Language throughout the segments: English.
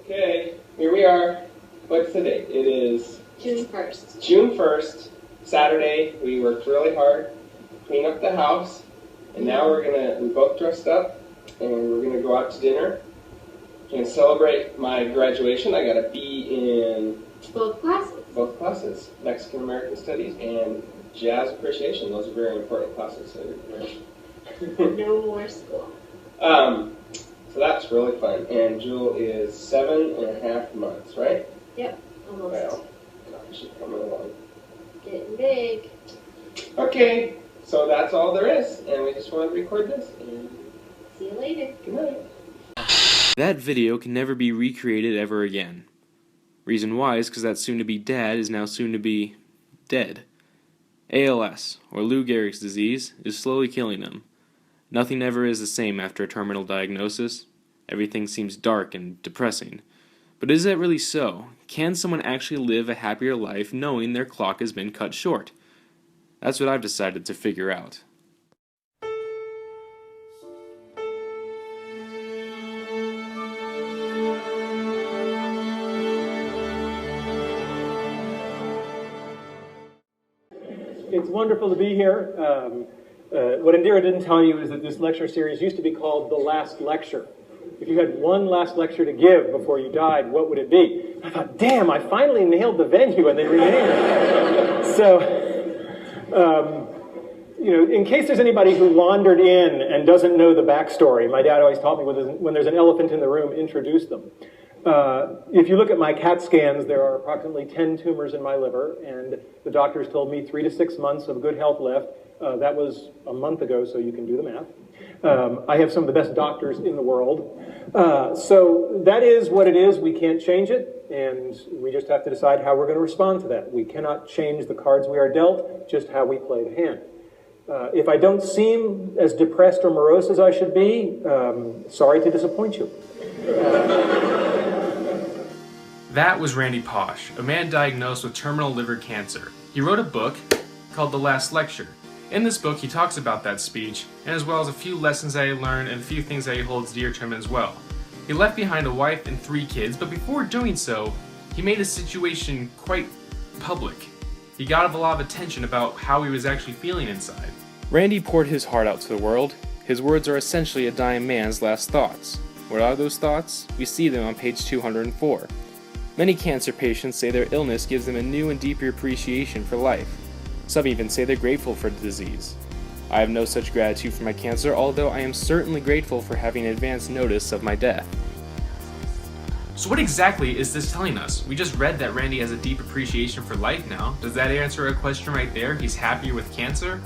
Okay, here we are. What's the date? It is June 1st. June 1st, Saturday. We worked really hard, clean up the house, and now we both dressed up, and we're gonna go out to dinner and celebrate my graduation. I got a B in Both classes. both classes, Mexican American Studies and Jazz Appreciation. Those are very important classes. No more school. So that's really fun. And Jewel is 7.5 months, right? Yep, almost. Well, gosh, she's coming along. Getting big. Okay, so that's all there is, and we just wanted to record this. And See you later. good night. That video can never be recreated ever again. Reason why is because that soon-to-be dad is now soon-to-be dead. ALS, or Lou Gehrig's disease, is slowly killing him. Nothing ever is the same after a terminal diagnosis. Everything seems dark and depressing. But is that really so? Can someone actually live a happier life knowing their clock has been cut short? That's what I've decided to figure out. It's wonderful to be here. What Indira didn't tell you is that this lecture series used to be called The Last Lecture. If you had one last lecture to give before you died, what would it be? I thought, damn, I finally nailed the venue, and they renamed it. So, in case there's anybody who wandered in and doesn't know the backstory, my dad always taught me when there's an elephant in the room, introduce them. If you look at my CAT scans, there are approximately 10 tumors in my liver, and the doctors told me 3 to 6 months of good health left. That was a month ago, so you can do the math. I have some of the best doctors in the world. So that is what it is. We can't change it, and we just have to decide how we're going to respond to that. We cannot change the cards we are dealt, just how we play the hand. If I don't seem as depressed or morose as I should be, sorry to disappoint you. That was Randy Pausch, a man diagnosed with terminal liver cancer. He wrote a book called The Last Lecture. In this book, he talks about that speech, and as well as a few lessons that he learned and a few things that he holds dear to him as well. He left behind a wife and 3 kids, but before doing so, he made his situation quite public. He got a lot of attention about how he was actually feeling inside. Randy poured his heart out to the world. His words are essentially a dying man's last thoughts. What are those thoughts? We see them on page 204. Many cancer patients say their illness gives them a new and deeper appreciation for life. Some even say they're grateful for the disease. I have no such gratitude for my cancer, although I am certainly grateful for having advance notice of my death. So what exactly is this telling us? We just read that Randy has a deep appreciation for life now. Does that answer a question right there? He's happier with cancer?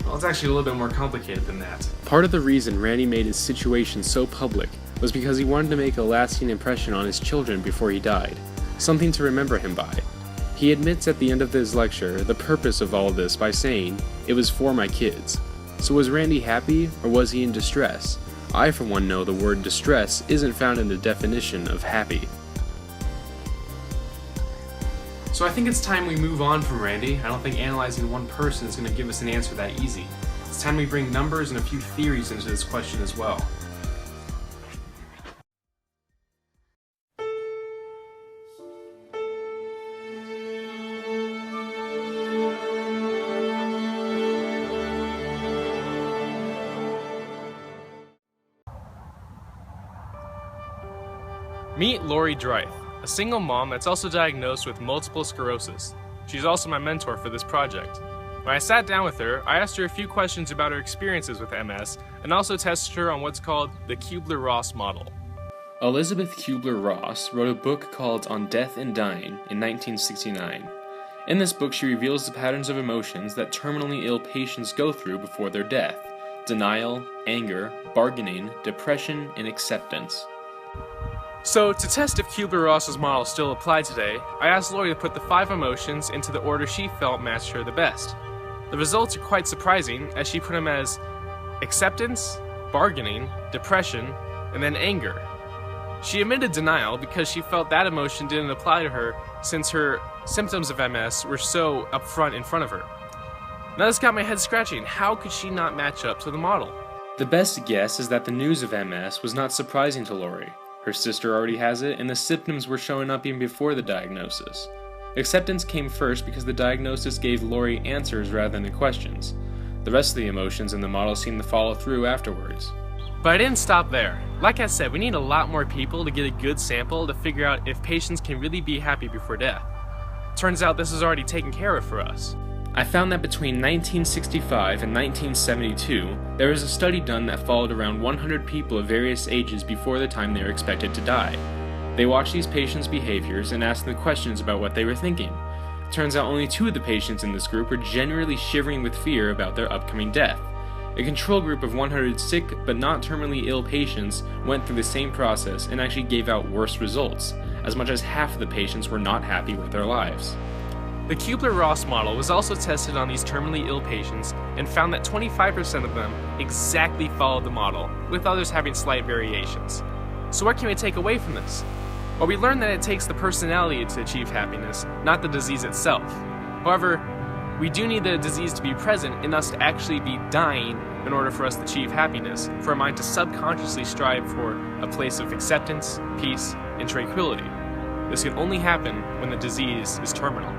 Well, it's actually a little bit more complicated than that. Part of the reason Randy made his situation so public was because he wanted to make a lasting impression on his children before he died. Something to remember him by. He admits at the end of his lecture the purpose of all of this by saying, "It was for my kids." So was Randy happy, or was he in distress? I for one know the word distress isn't found in the definition of happy. So I think it's time we move on from Randy. I don't think analyzing one person is going to give us an answer that easy. It's time we bring numbers and a few theories into this question as well. Meet Lori Drieth, a single mom that's also diagnosed with multiple sclerosis. She's also my mentor for this project. When I sat down with her, I asked her a few questions about her experiences with MS and also tested her on what's called the Kubler-Ross model. Elizabeth Kubler-Ross wrote a book called On Death and Dying in 1969. In this book, she reveals the patterns of emotions that terminally ill patients go through before their death: denial, anger, bargaining, depression, and acceptance. So, to test if Kubler-Ross's model still applied today, I asked Lori to put the 5 emotions into the order she felt matched her the best. The results are quite surprising, as she put them as acceptance, bargaining, depression, and then anger. She omitted denial because she felt that emotion didn't apply to her since her symptoms of MS were so upfront in front of her. Now this got my head scratching. How could she not match up to the model? The best guess is that the news of MS was not surprising to Lori. Her sister already has it, and the symptoms were showing up even before the diagnosis. Acceptance came first because the diagnosis gave Lori answers rather than questions. The rest of the emotions in the model seemed to follow through afterwards. But I didn't stop there. Like I said, we need a lot more people to get a good sample to figure out if patients can really be happy before death. Turns out this is already taken care of for us. I found that between 1965 and 1972, there was a study done that followed around 100 people of various ages before the time they were expected to die. They watched these patients' behaviors and asked them questions about what they were thinking. Turns out only 2 of the patients in this group were generally shivering with fear about their upcoming death. A control group of 100 sick but not terminally ill patients went through the same process and actually gave out worse results. As much as half of the patients were not happy with their lives. The Kubler-Ross model was also tested on these terminally ill patients and found that 25% of them exactly followed the model, with others having slight variations. So what can we take away from this? Well, we learned that it takes the personality to achieve happiness, not the disease itself. However, we do need the disease to be present in us to actually be dying in order for us to achieve happiness, for our mind to subconsciously strive for a place of acceptance, peace, and tranquility. This can only happen when the disease is terminal.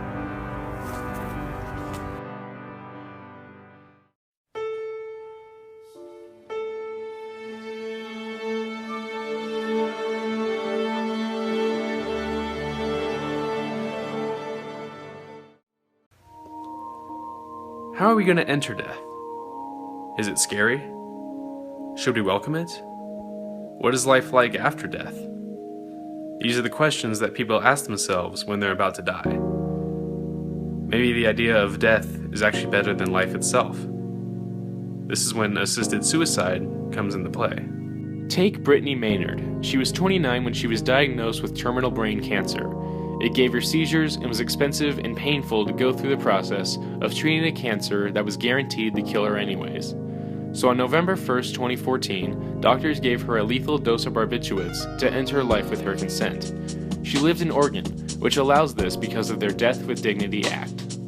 How are we going to enter death? Is it scary? Should we welcome it? What is life like after death? These are the questions that people ask themselves when they're about to die. Maybe the idea of death is actually better than life itself. This is when assisted suicide comes into play. Take Brittany Maynard. She was 29 when she was diagnosed with terminal brain cancer. It gave her seizures and was expensive and painful to go through the process of treating a cancer that was guaranteed to kill her anyways. So on November 1st, 2014, doctors gave her a lethal dose of barbiturates to end her life with her consent. She lived in Oregon, which allows this because of their Death with Dignity Act.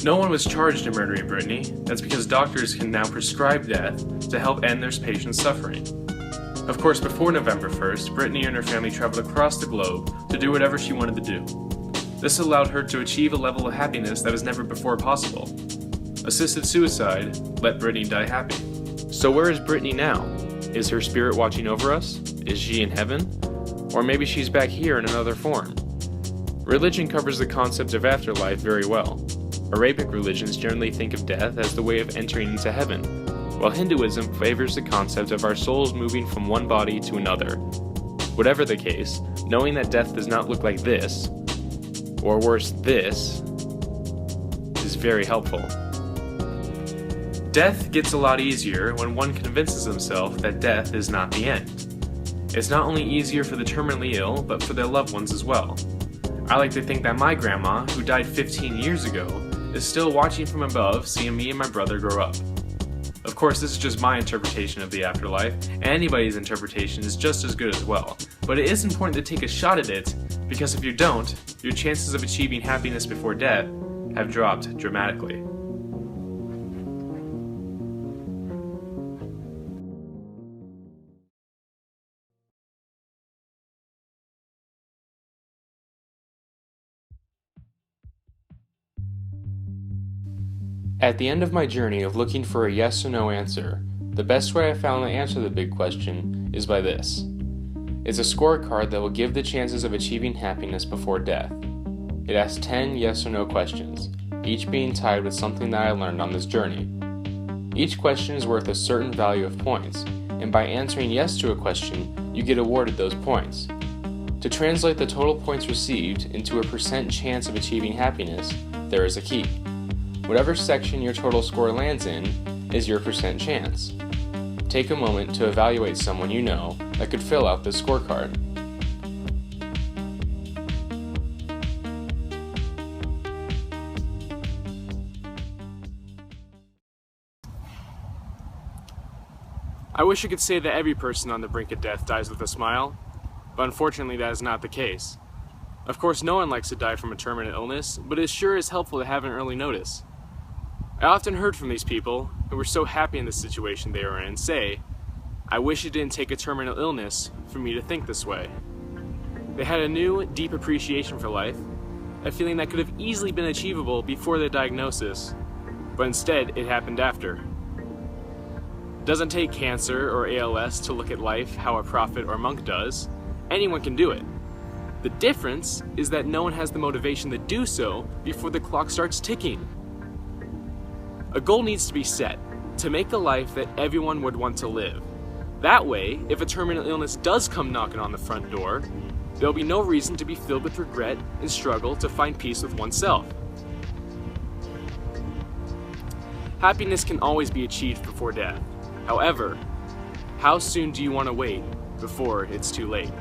No one was charged in murdering Brittany. That's because doctors can now prescribe death to help end their patients' suffering. Of course, before November 1st, Brittany and her family traveled across the globe to do whatever she wanted to do. This allowed her to achieve a level of happiness that was never before possible. Assisted suicide let Brittany die happy. So where is Brittany now? Is her spirit watching over us? Is she in heaven? Or maybe she's back here in another form. Religion covers the concept of afterlife very well. Arabic religions generally think of death as the way of entering into heaven, while Hinduism favors the concept of our souls moving from one body to another. Whatever the case, knowing that death does not look like this, or worse, this, is very helpful. Death gets a lot easier when one convinces himself that death is not the end. It's not only easier for the terminally ill, but for their loved ones as well. I like to think that my grandma, who died 15 years ago, is still watching from above, seeing me and my brother grow up. Of course, this is just my interpretation of the afterlife, and anybody's interpretation is just as good as well. But it is important to take a shot at it, because if you don't, your chances of achieving happiness before death have dropped dramatically. At the end of my journey of looking for a yes or no answer, the best way I found to answer the big question is by this. It's a scorecard that will give the chances of achieving happiness before death. It asks 10 yes or no questions, each being tied with something that I learned on this journey. Each question is worth a certain value of points, and by answering yes to a question, you get awarded those points. To translate the total points received into a % chance of achieving happiness, there is a key. Whatever section your total score lands in is your % chance. Take a moment to evaluate someone you know that could fill out this scorecard. I wish I could say that every person on the brink of death dies with a smile, but unfortunately that is not the case. Of course, no one likes to die from a terminal illness, but it sure is helpful to have an early notice. I often heard from these people, who were so happy in the situation they were in, say, I wish it didn't take a terminal illness for me to think this way. They had a new, deep appreciation for life, a feeling that could have easily been achievable before their diagnosis, but instead it happened after. It doesn't take cancer or ALS to look at life how a prophet or monk does. Anyone can do it. The difference is that no one has the motivation to do so before the clock starts ticking. A goal needs to be set to make a life that everyone would want to live. That way, if a terminal illness does come knocking on the front door, there'll be no reason to be filled with regret and struggle to find peace with oneself. Happiness can always be achieved before death. However, how soon do you want to wait before it's too late?